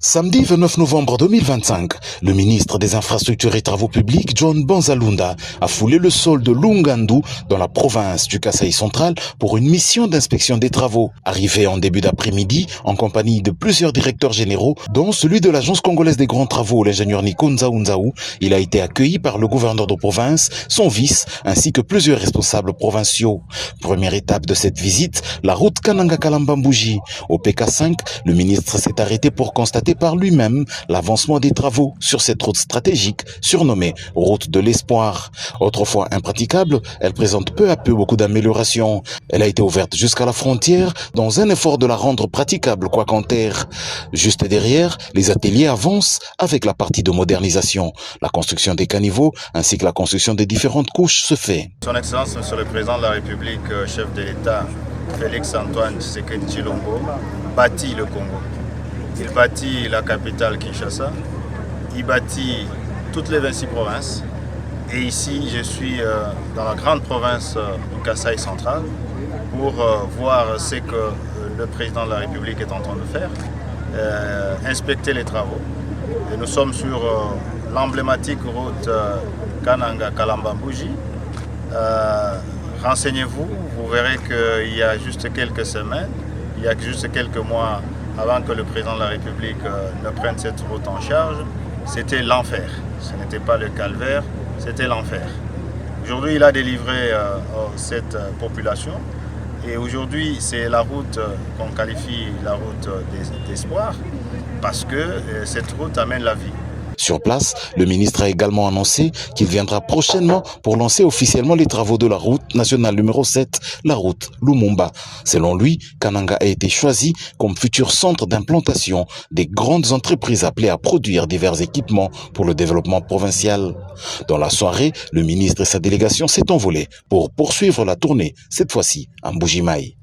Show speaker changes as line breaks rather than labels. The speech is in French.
Samedi 29 novembre 2025, le ministre des Infrastructures et Travaux Publics, John Banzalunda, a foulé le sol de Lungandu dans la province du Kasaï central pour une mission d'inspection des travaux. Arrivé en début d'après-midi en compagnie de plusieurs directeurs généraux, dont celui de l'Agence congolaise des grands travaux, l'ingénieur Nico Nzaounzaou, il a été accueilli par le gouverneur de province, son vice, ainsi que plusieurs responsables provinciaux. Première étape de cette visite, la route Kananga-Kalambambouji. Au PK5, le ministre s'est arrêté pour constater par lui-même l'avancement des travaux sur cette route stratégique surnommée route de l'espoir. Autrefois impraticable, elle présente peu à peu beaucoup d'améliorations. Elle a été ouverte jusqu'à la frontière dans un effort de la rendre praticable quoi qu'en terre. Juste derrière, les ateliers avancent avec la partie de modernisation. La construction des caniveaux ainsi que la construction des différentes couches se fait.
Son Excellence, Monsieur le Président de la République, chef de l'État, Félix Antoine Tshisekedi Tshilombo, bâtit le Congo. Il bâtit la capitale Kinshasa, il bâtit toutes les 26 provinces. Et ici, je suis dans la grande province du Kasaï central pour voir ce que le Président de la République est en train de faire, inspecter les travaux. Et nous sommes sur l'emblématique route Kananga-Kalambambouji. Renseignez-vous, vous verrez qu'il y a juste quelques semaines, il y a juste quelques mois, avant que le président de la République ne prenne cette route en charge, c'était l'enfer. Ce n'était pas le calvaire, c'était l'enfer. Aujourd'hui, il a délivré cette population et aujourd'hui, c'est la route qu'on qualifie la route d'espoir parce que cette route amène la vie.
Sur place, le ministre a également annoncé qu'il viendra prochainement pour lancer officiellement les travaux de la route nationale numéro 7, la route Lumumba. Selon lui, Kananga a été choisi comme futur centre d'implantation des grandes entreprises appelées à produire divers équipements pour le développement provincial. Dans la soirée, le ministre et sa délégation s'est envolé pour poursuivre la tournée, cette fois-ci à Mbuji-Mayi.